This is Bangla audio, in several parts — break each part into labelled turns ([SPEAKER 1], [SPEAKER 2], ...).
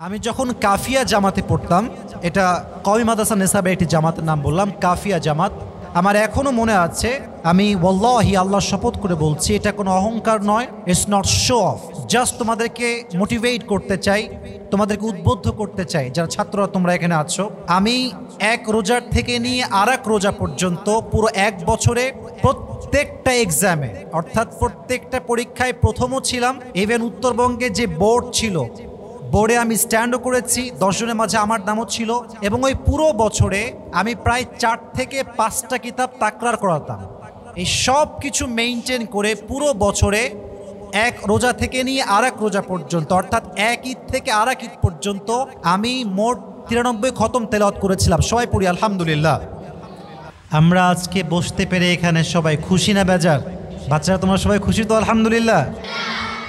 [SPEAKER 1] আমি যখন কাফিয়া জামাতে পড়তাম, এটা কওমি মাদ্রাসা নেসাবে একটি জামাতের নাম বললাম, কাফিয়া জামাত। আমার এখনও মনে আছে, আমি ওয়াল্লাহি আল্লাহর শপথ করে বলছি, এটা কোনো অহংকার নয়, it's not show off, just তোমাদেরকে মোটিভেট করতে চাই, তোমাদেরকে উদ্বুদ্ধ করতে চাই যারা ছাত্ররা তোমরা এখানে আছো। আমি এক রোজার থেকে নিয়ে আর এক রোজা পর্যন্ত পুরো এক বছরে প্রত্যেকটা এক্সামে অর্থাৎ প্রত্যেকটা পরীক্ষায় প্রথমও ছিলাম। ইভেন উত্তরবঙ্গে যে বোর্ড ছিল, বোর্ডে আমি স্ট্যান্ডও করেছি, 10 জনের মাঝে আমার নামও ছিল। এবং ওই পুরো বছরে আমি প্রায় 4 থেকে 5টা কিতাব তাকরার করাতাম। এই সব কিছু মেইনটেইন করে পুরো বছরে এক রোজা থেকে নিয়ে আর এক রোজা পর্যন্ত, অর্থাৎ এক ঈদ থেকে আর এক ঈদ পর্যন্ত আমি মোট 93 খতম তেলাওয়াত করেছিলাম। সবাই পড়ি আলহামদুলিল্লাহ। আমরা আজকে বসতে পেরে এখানে সবাই খুশি না বেজার? বাচ্চারা তোমরা সবাই খুশি তো? আলহামদুলিল্লাহ,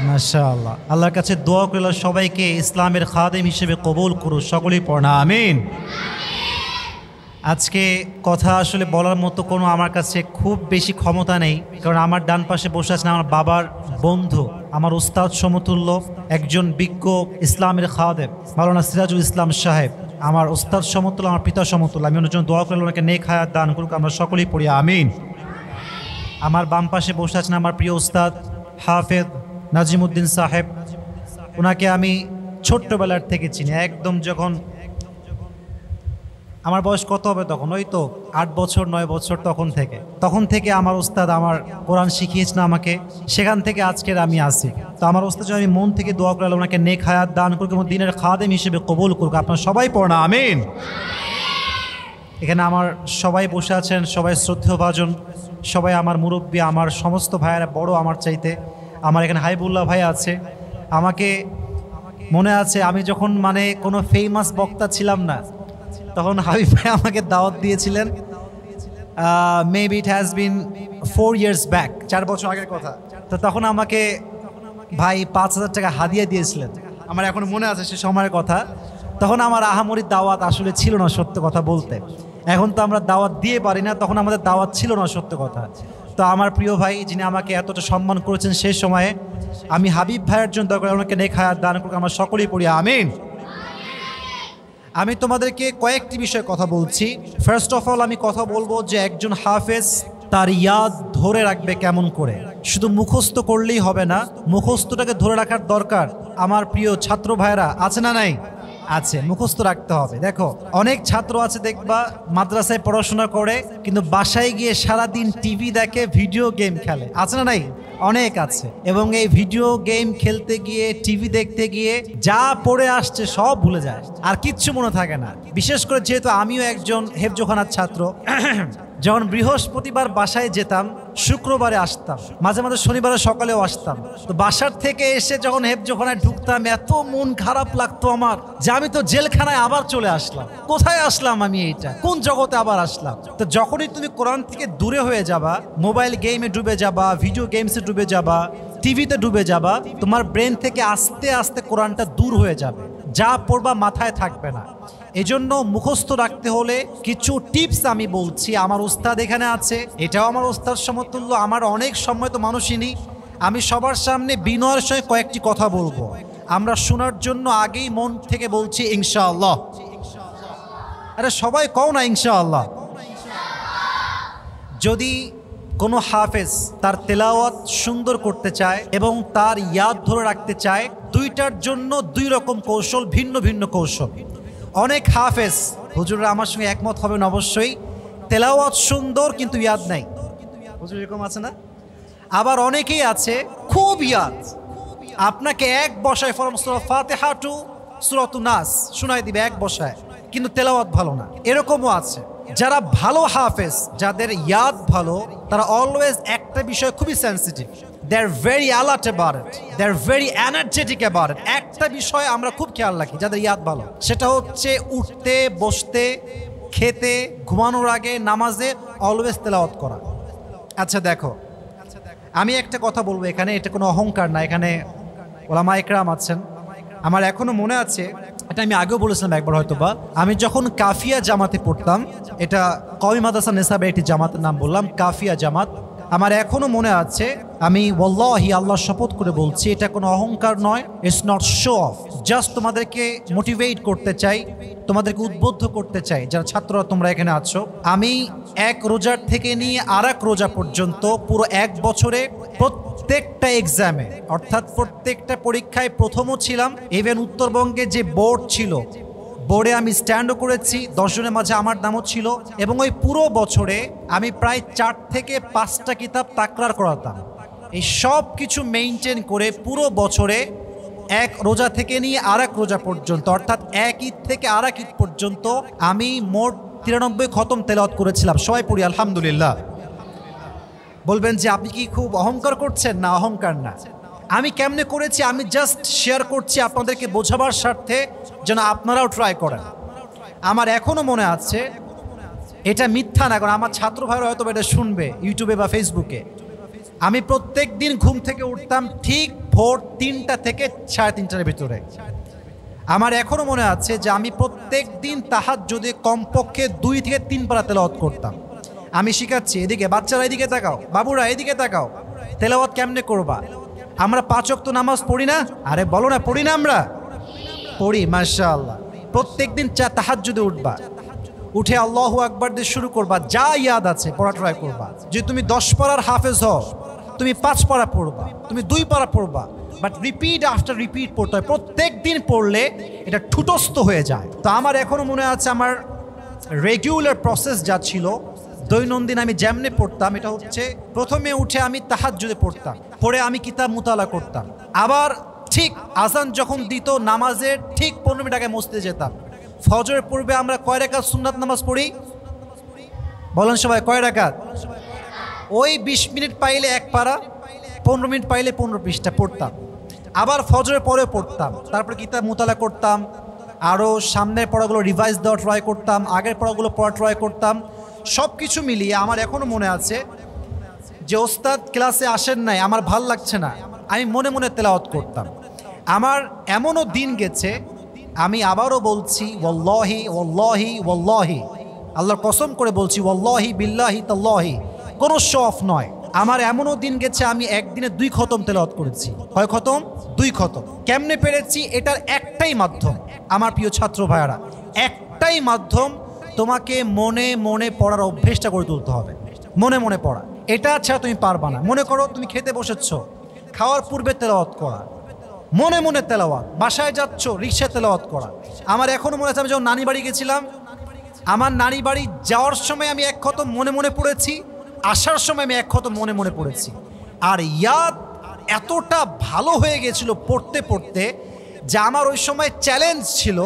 [SPEAKER 1] মাশাআল্লাহ। আল্লাহর কাছে দোয়া করল সবাইকে ইসলামের খাদেম হিসেবে কবুল করুন, সকলেই পড়া আমিন। আজকে কথা আসলে বলার মতো কোনো আমার কাছে খুব বেশি ক্ষমতা নেই, কারণ আমার ডান পাশে বসে আছেন আমার বাবার বন্ধু, আমার উস্তাদ সমতুল্য একজন বিজ্ঞ ইসলামের খাদেম মাওলানা সিরাজুল ইসলাম সাহেব, আমার উস্তাদ সমতুল্য, আমার পিতা সমতুল্য। আমি ওনার জন্য দোয়া করলে ওনাকে নেক হায়াত দান করুক, আমরা সকলেই পড়ি আমিন। আমার বাম পাশে বসে আছেন আমার প্রিয় উস্তাদ হাফেজ নাজিমুদ্দিন সাহেব। ওনাকে আমি ছোট্টবেলার থেকে চিনি, একদম যখন আমার বয়স কত হবে তখন, ওই তো 8 বছর 9 বছর, তখন থেকে আমার উস্তাদ আমার কোরআন শিখিয়েছেন আমাকে, সেখান থেকে আজকের আমি আসি। তো আমার উস্তাদ আমি মন থেকে দোয়া করলাম ওনাকে নেক হায়াত দান করুক এবং দিনের খাদেম হিসেবে কবুল করুক, আপনারা সবাই পড়না আমিন। এখানে আমার সবাই বসে আছেন, সবাই শ্রদ্ধেয়ভাজন, সবাই আমার মুরব্বী, আমার সমস্ত ভাইয়েরা বড় আমার চাইতে। আমার এখানে হাইবুল্লাহ ভাই আছে। আমাকে মনে আছে আমি যখন কোনো ফেমাস বক্তা ছিলাম না, তখন হাবিব ভাই আমাকে দাওয়াত দিয়েছিলেন। Maybe it has been 4 years back, 4 বছর আগের কথা। তো তখন আমাকে ভাই 5,000 টাকা হাদিয়া দিয়েছিলেন, আমার এখন মনে আছে সে সময়ের কথা। তখন আমার আহামরি দাওয়াত আসলে ছিল না, সত্য কথা বলতে। এখন তো আমরা দাওয়াত দিয়ে পারি না, তখন আমাদের দাওয়াত ছিল না, সত্য কথা। তো আমার প্রিয় ভাই যিনি আমাকে এতটা সম্মান করেছেন সেই সময়ে, আমি হাবিব ভাইয়ের জন্য দরকার ওনাকে নেক হায়াত দান করুক, আমরা সকলেই পড়ি আমিন। আমি তোমাদেরকে কয়েকটি বিষয়ে কথা বলছি। ফার্স্ট অফ অল আমি কথা বলবো যে একজন হাফেজ তার ইয়াদ ধরে রাখবে কেমন করে। শুধু মুখস্থ করলেই হবে না, মুখস্থটাকে ধরে রাখার দরকার। আমার প্রিয় ছাত্র ভাইরা আছে না নাই? আছে, মুখস্থ রাখতে হবে। দেখো অনেক ছাত্র আছে দেখবা মাদ্রাসায় পড়াশোনা করে কিন্তু বাসায় গিয়ে সারাদিন টিভি দেখে, ভিডিও গেম খেলে, আছে না নাই? অনেক আছে। এবং এই ভিডিও গেম খেলতে গিয়ে, টিভি দেখতে গিয়ে যা পড়ে আসছে সব ভুলে যায়, আর কিচ্ছু মনে থাকে না। বিশেষ করে যেহেতু আমিও একজন হেফজোখানার ছাত্র, যখন বৃহস্পতিবার বাসায় যেতাম, শুক্রবারে আসতাম, মাঝে মাঝে শনিবারে সকালেও আসতাম। তো বাসার থেকে এসে যখন হেফজোখানায় ঢুকতাম, এত মন খারাপ লাগতো আমার যে আমি তো জেলখানায় আবার চলে আসলাম, কোথায় আসলাম আমি, এইটা কোন জগতে আবার আসলাম। তো যখনই তুমি কোরআন থেকে দূরে হয়ে যাবা, মোবাইল গেমে ডুবে যাবা, ভিডিও গেমসে ডুবে যাবা, টিভিতে ডুবে যাবা, তোমার ব্রেন থেকে আস্তে আস্তে কোরআনটা দূর হয়ে যাবে, যা পড়বা মাথায় থাকবে না। এজন্য মুখস্থ রাখতে হলে কিছু টিপস আমি বলছি। আমার উস্তাদ এখানে আছে, এটাও আমার উস্তাদ সমতুল্য, আমার অনেক সময় তো মানুষই। আমি সবার সামনে বিনয়ের সঙ্গে কয়েকটি কথা বলবো, আমরা শোনার জন্য আগেই মন থেকে বলছি ইনশাআল্লাহ। আরে সবাই কও না ইনশাআল্লাহ। যদি কোনো হাফেজ তার তেলাওয়াত সুন্দর করতে চায় এবং তার ইয়াদ ধরে রাখতে চায়, দুইটার জন্য 2 রকম কৌশল, ভিন্ন ভিন্ন কৌশল। অনেক হাফেজ, হুজুররা আমার সঙ্গে একমত হবেন অবশ্যই, তেলাওয়াত সুন্দর কিন্তু ইয়াদ নাই। হুজুর এরকম আছে না? আবার অনেকেই আছে খুব ইয়াদ, আপনাকে এক বসায় ফরম সূরা ফাতিহা টু সূরাতুন নাস শোনায় দিবে এক বসায়, কিন্তু তেলাওয়াত ভালো না। এরকমও আছে। যারা ভালো হাফেজ, যাদের ইয়াদ ভালো, তারা অলওয়েজ একটা বিষয় খুবই sensitive, they are very alert about it, they are very energetic about it. একটা বিষয় আমরা খুব খেয়াল রাখি যাদের ইয়াদ ভালো, সেটা হচ্ছে উঠতে, বসতে, খেতে, ঘুমানোর আগে, নামাজে অলওয়েজ তেলাওয়াত করা। আচ্ছা দেখো, আমি একটা কথা বলবো এখানে, এটা কোনো অহংকার না, এখানে ওলামা ইকরাম আছেন। আমার এখনো মনে আছে, এটা আমি আগেও বলেছিলাম একবার হয়তোবা, আমি যখন কাফিয়া জামাতে পড়তাম, এটা কওমি মাদ্রাসা নেসাবে একটি জামাতের নাম বললাম, কাফিয়া জামাত। আমার এখনো মনে আছে, আমি ওয়াল্লাহি আল্লাহর শপথ করে বলছি, এটা কোনো অহংকার নয়, it's not show off, just তোমাদেরকে মোটিভেট করতে চাই, তোমাদেরকে উদ্বুদ্ধ করতে চাই যারা ছাত্ররা তোমরা এখানে আছো। আমি এক রোজার থেকে নিয়ে আর এক রোজা পর্যন্ত পুরো এক বছরে প্রত্যেকটা এক্সামে অর্থাৎ প্রত্যেকটা পরীক্ষায় প্রথমও ছিলাম। ইভেন উত্তরবঙ্গে যে বোর্ড ছিল, বোর্ডে আমি স্ট্যান্ডও করেছি, 10 জনের মাঝে আমার নামও ছিল। এবং ওই পুরো বছরে আমি প্রায় 4 থেকে 5টা কিতাব তাকরার করাতাম। এই সব কিছু মেইনটেইন করে পুরো বছরে এক রোজা থেকে নিয়ে আর এক রোজা পর্যন্ত অর্থাৎ এক ঈদ থেকে আর এক ঈদ পর্যন্ত আমি মোট 93 খতম তেলাওয়াত করেছিলাম। সবাই পড়ি আলহামদুলিল্লাহ। বলবেন যে আপনি কি খুব অহংকার করছেন? না, অহংকার না। আমি কেমনে করেছি আমি জাস্ট শেয়ার করছি আপনাদেরকে বোঝাবার স্বার্থে, যেন আপনারাও ট্রাই করেন। আমার এখনও মনে আছে, এটা মিথ্যা না, কারণ আমার ছাত্র ভাইরা হয়তো এটা শুনবে ইউটিউবে বা ফেসবুকে। আমি প্রত্যেক দিন ঘুম থেকে উঠতাম ঠিক ভোর 3টা থেকে 3:30টার ভিতরে। আমার এখনও মনে আছে যে আমি প্রত্যেক দিন তাহাজ্জুদে কমপক্ষে 2 থেকে 3 পারা তেলাওয়াত করতাম। আমি শিখাচ্ছি, এদিকে বাচ্চারা এদিকে তাকাও, বাবুরা এদিকে তাকাও, তেলাওয়াত কেমনে করবা। আমরা 5 ওয়াক্ত নামাজ পড়ি না? আরে বলো না, পড়ি না? আমরা পড়ি মাশাআল্লাহ। প্রত্যেক দিন তাহাজ্জুদে উঠবা, উঠে আল্লাহু আকবার দিয়ে শুরু করবা, যা ইয়াদ আছে পড়া ট্রাই করবা। যে তুমি 10 পারার হাফেজ হও, তুমি 5 পারা পড়বা, তুমি 2 পারা পড়বা, বাট রিপিট আফটার রিপিট পড়তে হয়। প্রত্যেক দিন পড়লে এটা ঠুটস্থ হয়ে যায়। তো আমার এখনও মনে আছে আমার রেগুলার প্রসেস যা ছিল, দৈনন্দিন আমি যেমনে পড়তাম, এটা হচ্ছে প্রথমে উঠে আমি তাহাজ্জুদে পড়তাম, পড়ে আমি কিতাব মুতালা করতাম। আবার ঠিক আজান যখন দিত নামাজের ঠিক 15 মিনিট আগে মসজিদে যেতাম। ফজরের পূর্বে আমরা কয় রাকাত সুন্নাত নামাজ পড়ি? বলেন সবাই, কয় রাকাত? ওই 20 মিনিট পাইলে 1 পারা, 15 মিনিট পাইলে 15 পৃষ্ঠা পড়তাম। আবার ফজরের পরে পড়তাম, তারপর কিতাব মুতালা করতাম, আরও সামনের পড়াগুলো রিভাইজ দেওয়া ট্রাই করতাম, আগের পড়াগুলো পড়া ট্রাই করতাম। সব কিছু মিলিয়ে আমার এখনও মনে আছে যে ওস্তাদ ক্লাসে আসেন নাই, আমার ভাল লাগছে না, আমি মনে মনে তেলাওয়াত করতাম। আমার এমনও দিন গেছে, আমি আবারও বলছি ওয়াল্লাহি ওয়াল্লাহি ওয়াল্লাহি, আল্লাহর কসম করে বলছি, ওয়াল্লাহি বিল্লাহি তাল্লাহি, কোনো শো অফ নয়। আমার এমনও দিন গেছে আমি একদিনে 2 খতম তেলাওয়াত করেছি। কয় খতম? 2 খতম। কেমনে পেরেছি? এটার একটাই মাধ্যম আমার প্রিয় ছাত্র ভাইয়ারা, একটাই মাধ্যম, তোমাকে মনে মনে পড়ার অভ্যেসটা করে তুলতে হবে। মনে মনে পড়া, এটা ছাড়া তুমি পারবা না। মনে করো তুমি খেতে বসেছ, খাওয়ার পূর্বে তেলাওয়াত করা, মনে মনে তেলাওয়াত। বাসায় যাচ্ছ, রিক্সায় তেলাওয়াত করা। আমার এখনও মনে আছে, আমি যখন নানি বাড়ি গেছিলাম, আমার নানি বাড়ি যাওয়ার সময় আমি 1 খতম মনে মনে পড়েছি, আসার সময় আমি 1 খতম মনে মনে পড়েছি। আর ইয়াদ এতটা ভালো হয়ে গেছিল পড়তে পড়তে, যে আমার ওই সময় চ্যালেঞ্জ ছিল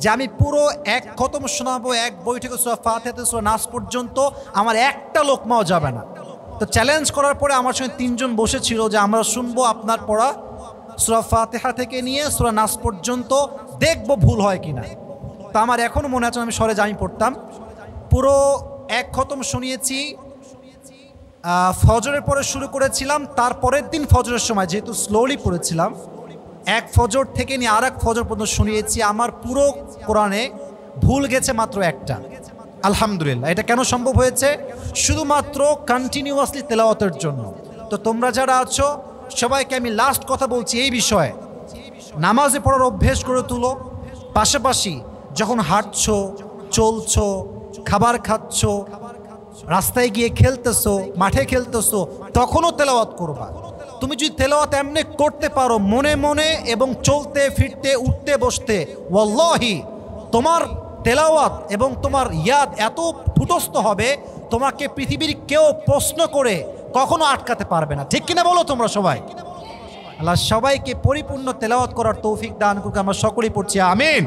[SPEAKER 1] যে আমি পুরো 1 খতম শোনাবো, এক বই থেকে সূরা ফাতিহা থেকে সূরা নাস পর্যন্ত, আমার একটা লোকমাও যাবে না। তো চ্যালেঞ্জ করার পরে আমার সঙ্গে 3 জন বসেছিল যে আমরা শুনবো আপনার পড়া সূরা ফাতিহা থেকে নিয়ে সূরা নাস পর্যন্ত, দেখবো ভুল হয় কিনা। তো আমার এখনও মনে আছে, আমি সরে আমি পড়তাম, পুরো 1 খতম শুনিয়েছি। ফজরের পরে শুরু করেছিলাম, তারপরের দিন ফজরের সময় যেহেতু স্লোলি পড়েছিলাম, 1 ফজর থেকে নিয়ে আর 1 ফজর পর্যন্ত শুনিয়েছি। আমার পুরো কোরআনে ভুল গেছে মাত্র 1টা। আলহামদুলিল্লাহ। এটা কেন সম্ভব হয়েছে? শুধুমাত্র কন্টিনিউয়াসলি তেলাওয়াতের জন্য। তো তোমরা যারা আছো সবাইকে আমি লাস্ট কথা বলছি এই বিষয়ে, নামাজে পড়ার অভ্যেস করে তুলো। পাশাপাশি যখন হাঁটছো, চলছো, খাবার খাচ্ছো, রাস্তায় গিয়ে খেলতেছো, মাঠে খেলতেছো, তখনও তেলাওয়াত করবা। তুমি যদি তেলাওয়াত এমনি করতে পারো মনে মনে এবং চলতে ফিরতে উঠতে বসতে, ওয়াল্লাহি তোমার তেলাওয়াত এবং তোমার ইয়াদ এত ঠুটস্থ হবে, তোমাকে পৃথিবীর কেউ প্রশ্ন করে কখনো আটকাতে পারবে না। ঠিক কিনা বলো তোমরা সবাই? আল্লাহ সবাইকে পরিপূর্ণ তেলাওয়াত করার তৌফিক দান করুক। আমরা সকলেই পড়ছি আমিন।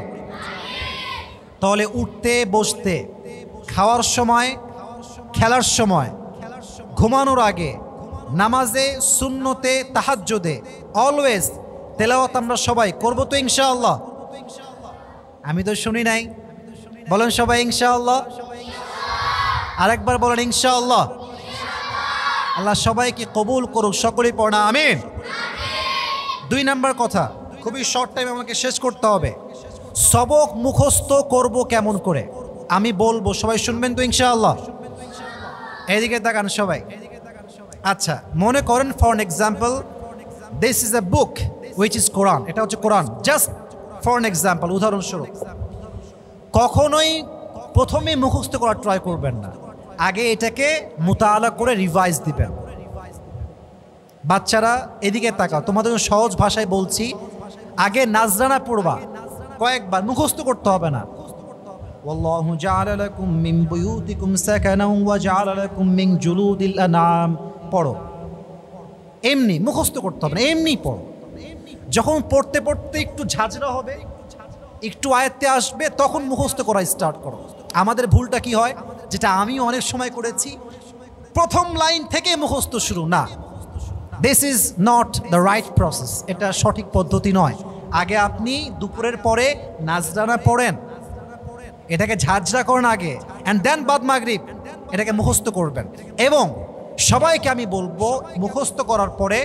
[SPEAKER 1] তাহলে উঠতে বসতে, খাওয়ার সময়, খেলার সময়, ঘুমানোর আগে, নামাজে, সুন্নতে, তাহাজ্জুদে, অলওয়েজ তেলাওয়াত আমরা সবাই করবো তো ইনশাআল্লাহ? আমি তো শুনি নাই, বলেন সবাই ইনশাআল্লাহ। আরেকবার বলেন ইনশাআল্লাহ। আল্লাহ সবাইকে কবুল করুক, সকলেই পড়া আমিন। 2 নাম্বার কথা, খুবই শর্ট টাইম আমাকে শেষ করতে হবে। সবক মুখস্থ করব কেমন করে আমি বলবো, সবাই শুনবেন তো ইনশাআল্লাহ? এদিকে তাকান সবাই। আচ্ছা, মনে করেন for example this is a book which is কোরআন। এটা হচ্ছে কোরআন। জাস্ট ফর এন এক্সাম্পল, উদাহরণস্বরূপ, কখনোই প্রথমে মুখস্থ করার ট্রাই করবেন না, আগে এটাকে মুতাআলা করে রিভাইজ দিবেন। বাচ্চারা এদিকে তাকাও, তোমাদের সহজ ভাষায় বলছি, আগে নাজরানা পড়বা, কয়েকবার, মুখস্থ করতে হবে না। ওয়াল্লাহু জাআলা লাকুম মিন বুয়ুতিকুম সাকানাও ওয়া জাআলা লাকুম মিন জুলুদিল আনআম, পড়ো, এমনি মুখস্থ করতে হবে না, এমনি পড়ো। যখন পড়তে পড়তে একটু ঝাঁঝরা হবে, একটু আয়ত্তে আসবে, তখন মুখস্থ করা স্টার্ট করো। আমাদের ভুলটা কি হয়, যেটা আমি অনেক সময় করেছি, প্রথম লাইন থেকে মুখস্থ শুরু না। This is not the right process, এটা সঠিক পদ্ধতি নয়। আগে আপনি দুপুরের পরে নাজরানা পড়েন, এটাকে ঝাঁঝরা করেন আগে, অ্যান্ড দেন বাদ মাগরিব এটাকে মুখস্থ করবেন। এবং সবাইকে আমি বলবো, মুখস্থ করার পরে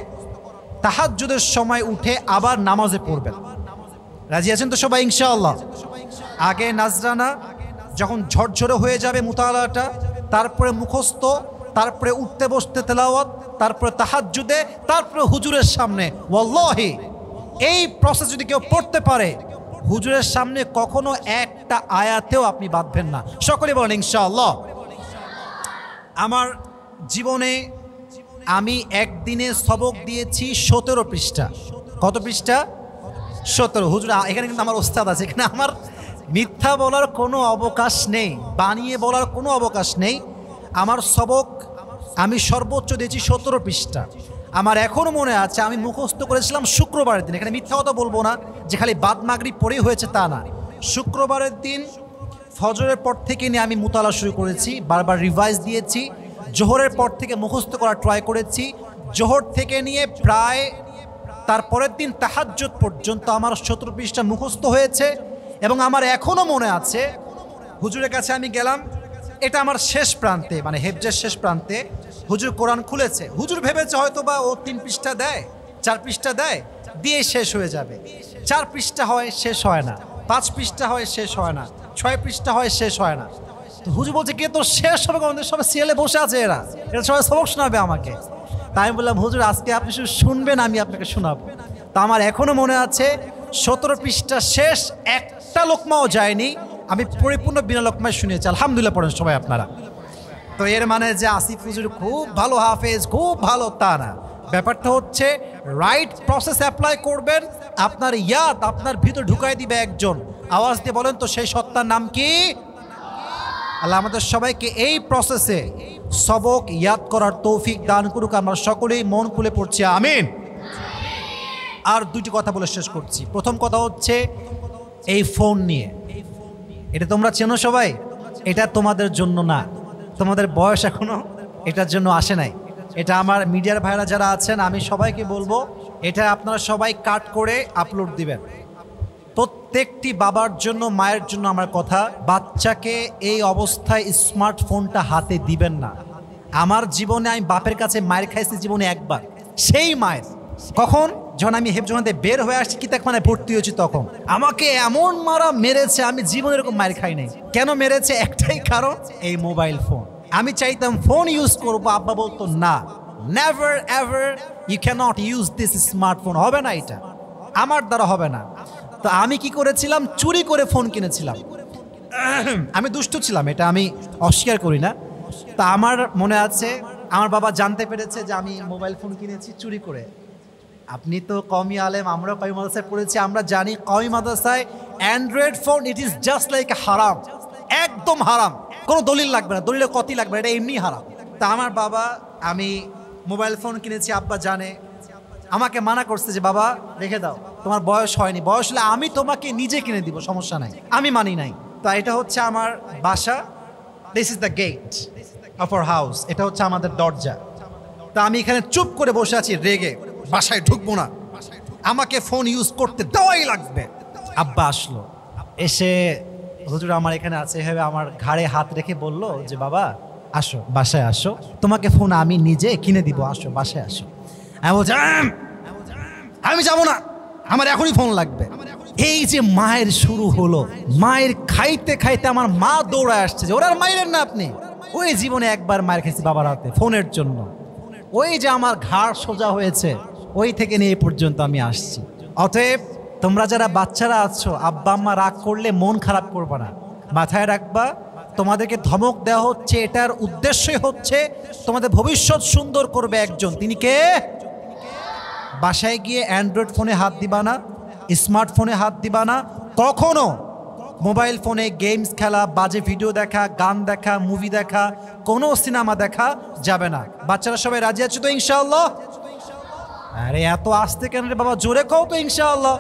[SPEAKER 1] তাহাজ্জুদের সময় উঠে আবার নামাজে পড়বেন। রাজি আছেন তো সবাই ইনশাআল্লাহ? আগে নাজরানা, যখন ঝরঝরে হয়ে যাবে মুতাআলাটা, তারপরে মুখস্থ, তারপরে উঠতে বসতে তেলাওয়াত, তারপরে তাহাজ্জুদে, তারপরে হুজুরের সামনে। ওয়াল্লাহি এই প্রসেস যদি কেউ পড়তে পারে, হুজুরের সামনে কখনো একটা আয়াতেও আপনি বাঁধবেন না। সকলে বলেন ইনশাআল্লাহ। আমার জীবনে আমি একদিনে সবক দিয়েছি 17 পৃষ্ঠা। কত পৃষ্ঠা? 17। হুজুর এখানে কিন্তু আমার ওস্তাদ আছে, এখানে আমার মিথ্যা বলার কোনো অবকাশ নেই, বানিয়ে বলার কোনো অবকাশ নেই। আমার সবক আমি সর্বোচ্চ দিয়েছি 17 পৃষ্ঠা। আমার এখনও মনে আছে, আমি মুখস্থ করেছিলাম শুক্রবারের দিন। এখানে মিথ্যা কথা বলবো না যে খালি বাদ মাগরিব পড়েই হয়েছে, তা না। শুক্রবারের দিন ফজরের পর থেকে নিয়ে আমি মুতালা শুরু করেছি, বারবার রিভাইজ দিয়েছি। জোহরের পর থেকে মুখস্থ করার ট্রাই করেছি। জোহর থেকে নিয়ে প্রায় তারপরের দিন তাহাজ্জুদ পর্যন্ত আমার 17 পৃষ্ঠা মুখস্থ হয়েছে। এবং আমার এখনও মনে আছে, হুজুরের কাছে আমি গেলাম, এটা আমার শেষ প্রান্তে, মানে হেফজের শেষ প্রান্তে। হুজুর কোরআন খুলেছে, হুজুর ভেবেছে হয়তো বা ও 3 পৃষ্ঠা দেয়, 4 পৃষ্ঠা দেয়, দিয়ে শেষ হয়ে যাবে। 4 পৃষ্ঠা হয়, শেষ হয় না। 5 পৃষ্ঠা হয়, শেষ হয় না। 6 পৃষ্ঠা হয়, শেষ হয় না। তো হুজুর বলছে, কে তো শেষ হবে, আমাদের সবাই সিএলে বসে আছে, এরা সবাই সবক শোনাবে আমাকে। তাই আমি বললাম, হুজুর আজকে আপনি শুধু শুনবেন, আমি আপনাকে শোনাবো। তা আমার এখনও মনে আছে, 17 পৃষ্ঠা শেষ, একটা লোকমাও যায়নি, আমি পরিপূর্ণ বিনা লোকমায় শুনিয়েছি। আলহামদুলিল্লাহ পড়েন সবাই আপনারা। তো এর মানে যে আসিফ হুজুর খুব ভালো হাফেজ, খুব ভালো, তা না। ব্যাপারটা হচ্ছে রাইট প্রসেস অ্যাপ্লাই করবেন, আপনার ইয়াদ আপনার ভিতর ঢুকাই দিবে একজন। আওয়াজ দিয়ে বলেন তো, সেই সত্তার নাম কি? আল্লাহ আমাদের সবাইকে এই প্রসেসে সবক ইয়াদ করার তৌফিক দান করুক। আমরা সকলেই মন খুলে পড়ছি, আমিন। আর দুইটি কথা বলে শেষ করছি। প্রথম কথা হচ্ছে এই ফোন নিয়ে, এটা তোমরা চেনো সবাই, এটা তোমাদের জন্য না, তোমাদের বয়স এখনো এটার জন্য আসে নাই। এটা আমার মিডিয়ার ভাইরা যারা আছেন, আমি সবাইকে বলবো, এটা আপনারা সবাই কাট করে আপলোড দিবেন। প্রত্যেকটি বাবার জন্য, মায়ের জন্য আমার কথা, বাচ্চাকে এই অবস্থায় স্মার্টফোনটা হাতে দিবেন না। আমার জীবনে আমি বাপের কাছে মায়ের খাইছি জীবনে একবার, সেই মায়ের কখন, যখন আমি হেফজোনাতে বের হয়ে আসছি, কিতাবখানায় ভর্তি হয়েছি, তখন আমাকে এমন মারা মেরেছে, আমি জীবনে এরকম মায়ের খাই নাই। কেন মেরেছে? একটাই কারণ, এই মোবাইল ফোন। আমি চাইতাম ফোন ইউজ করবো, আব্বা বলতো না, never ever you cannot use this smartphone, হবে না, এটা আমার দ্বারা হবে না। তো আমি কি করেছিলাম, চুরি করে ফোন কিনেছিলাম। আমি দুষ্টু ছিলাম, এটা আমি অস্বীকার করি না। তা আমার মনে আছে, আমার বাবা জানতে পেরেছে যে আমি মোবাইল ফোন কিনেছি চুরি করে। আপনি তো কওমি আলেম, আমরাও কওমি মাদ্রাসায় পড়েছি, আমরা জানি কওমি মাদ্রাসায় Android phone it is just like হারাম, একদম হারাম, কোনো দলিল লাগবে না, দলিলের কতই লাগবে না, এটা এমনি হারাম। তা আমার বাবা, আমি মোবাইল ফোন কিনেছি, আব্বা জানে, আমাকে মানা করছে যে বাবা রেখে দাও, তোমার বয়স হয়নি, বয়স হলে আমি তোমাকে নিজে কিনে দিব, সমস্যা নাই। আমি মানি নাই। তা এটা হচ্ছে আমার বাসা, this is the gate of our house, এটা হচ্ছে আমাদের দরজা। তা আমি এখানে চুপ করে বসে আছি, রেগে, বাসায় ঢুকবো না, আমাকে ফোন ইউজ করতে দেওয়াই লাগবে। আব্বা আসলো, এসে হুজুর আমার এখানে আছে, এভাবে আমার ঘাড়ে হাত রেখে বলল যে বাবা আসো, বাসায় আসো, তোমাকে ফোন আমি নিজে কিনে দিব, আসো বাসায় আসো। আমি বলছি, আমি যাবো না, আমার এখনই ফোন লাগবে। এই যে মায়ের শুরু হলো, মায়ের খাইতে খাইতে আমার মা দৌড়ায় আসছে যে ওরা মাইরেন না আপনি। ওই জীবনে একবার মায়ের খাইছি বাবার হাতে ফোনের জন্য, ওই যে আমার ঘাড় সোজা হয়েছে, ওই থেকে নিয়ে এই পর্যন্ত আমি আসছি। অতএব তোমরা যারা বাচ্চারা আছো, আব্বা আম্মা রাগ করলে মন খারাপ করবে না, মাথায় রাখবা তোমাদেরকে ধমক দেওয়া হচ্ছে, এটার উদ্দেশ্যই হচ্ছে তোমাদের ভবিষ্যৎ সুন্দর করবে একজন। তিনি কে? বাসায় গিয়ে অ্যান্ড্রয়েড ফোনে হাত দিবা না, স্মার্টফোনে হাত দিবা না, কখনো মোবাইল ফোনে গেমস খেলা, বাজে ভিডিও দেখা, গান দেখা, মুভি দেখা, কোনো সিনেমা দেখা যাবে না। বাচ্চারা সবাই রাজি আছে তো ইনশাআল্লাহ? আরে এত আস্তে কেন রে বাবা, জোরে কও তো ইনশাআল্লাহ।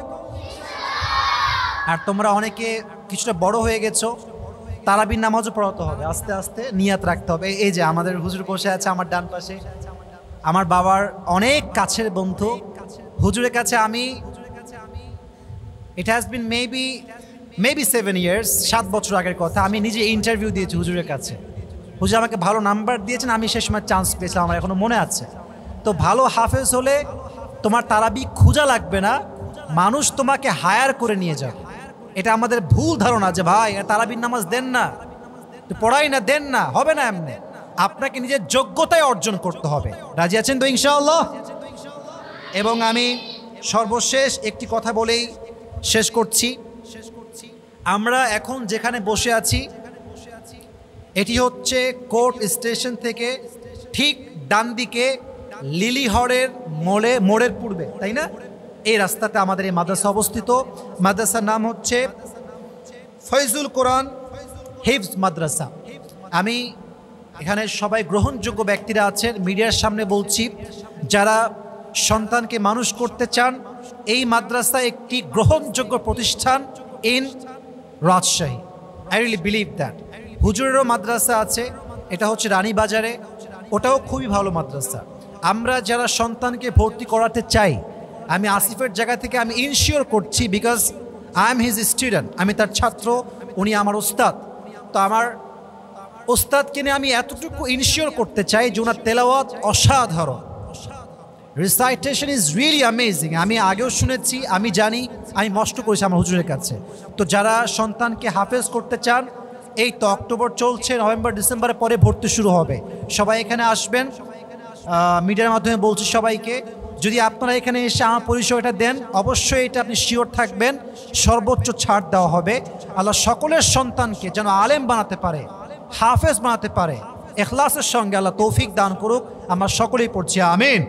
[SPEAKER 1] আর তোমরা অনেকে কিছুটা বড় হয়ে গেছো, তারাবির নামাজও পড়াতে হবে, আস্তে আস্তে নিয়াত রাখতে হবে। এই যে আমাদের হুজুর বসে আছে আমার ডান পাশে, আমার বাবার অনেক কাছের বন্ধু। হুজুরের কাছে আমি, it has been maybe 7 years, 7 বছর আগের কথা, আমি নিজে ইন্টারভিউ দিয়েছি হুজুরের কাছে। হুজুর আমাকে ভালো নাম্বার দিয়েছেন, আমি সে সময় চান্স পেয়েছিলাম, আমার এখনো মনে আছে। তো ভালো হাফেজ হলে তোমার তারাবি খোঁজা লাগবে না, মানুষ তোমাকে হায়ার করে নিয়ে যাবে। এটা আমাদের ভুল ধারণা যে ভাই তারাবির নামাজ দেন না, পড়াই না, দেন না, হবে না এমনি। আপনাকে নিজের যোগ্যতায় অর্জন করতে হবে। রাজি আছেন তো ইনশাআল্লাহ? এবং আমি সর্বশেষ একটি কথা বলেই শেষ করছি। আমরা এখন যেখানে বসে আছি এটি হচ্ছে কোর্ট স্টেশন থেকে ঠিক ডান দিকে লিলিহরের মোড়ের পূর্বে, তাই না? এই রাস্তাতে আমাদের এই মাদ্রাসা অবস্থিত। মাদ্রাসার নাম হচ্ছে ফয়জুল কোরআন হিফজ মাদ্রাসা। আমি এখানে সবাই গ্রহণযোগ্য ব্যক্তিরা আছেন, মিডিয়ার সামনে বলছি, যারা সন্তানকে মানুষ করতে চান, এই মাদ্রাসা একটি গ্রহণযোগ্য প্রতিষ্ঠান in Rajshahi. I really believe that. হুজুরেরও মাদ্রাসা আছে, এটা হচ্ছে রানীবাজারে, ওটাও খুবই ভালো মাদ্রাসা। আমরা যারা সন্তানকে ভর্তি করাতে চাই, আমি আসিফের জায়গা থেকে আমি ইনশিওর করছি, because I am his student, আমি তার ছাত্র, উনি আমার ওস্তাদ। তো আমার ওস্তাদকে নিয়ে আমি এতটুকু ইনশিওর করতে চাই যে ওনার তেলাওয়াত অসাধারণ, রিসাইটেশন ইজ রিয়েলি অ্যামেজিং। আমি আগেও শুনেছি, আমি জানি, আমি মস্ত করেছি আমার হুজুরের কাছে। তো যারা সন্তানকে হাফেজ করতে চান, এই তো অক্টোবর চলছে, নভেম্বর ডিসেম্বরে পরে ভর্তি শুরু হবে, সবাই এখানে আসবেন। মিডিয়ার মাধ্যমে বলছি সবাইকে, যদি আপনারা এখানে এসে আমার পরিচয়টা দেন, অবশ্যই এটা আপনি শিওর থাকবেন সর্বোচ্চ ছাড় দেওয়া হবে। আল্লাহ সকলের সন্তানকে যেন আলেম বানাতে পারে, হাফেজ বানাতে পারে, ইখলাসের সঙ্গে আল্লাহ তৌফিক দান করুক। আমরা সকলেই পড়ছি আমিন।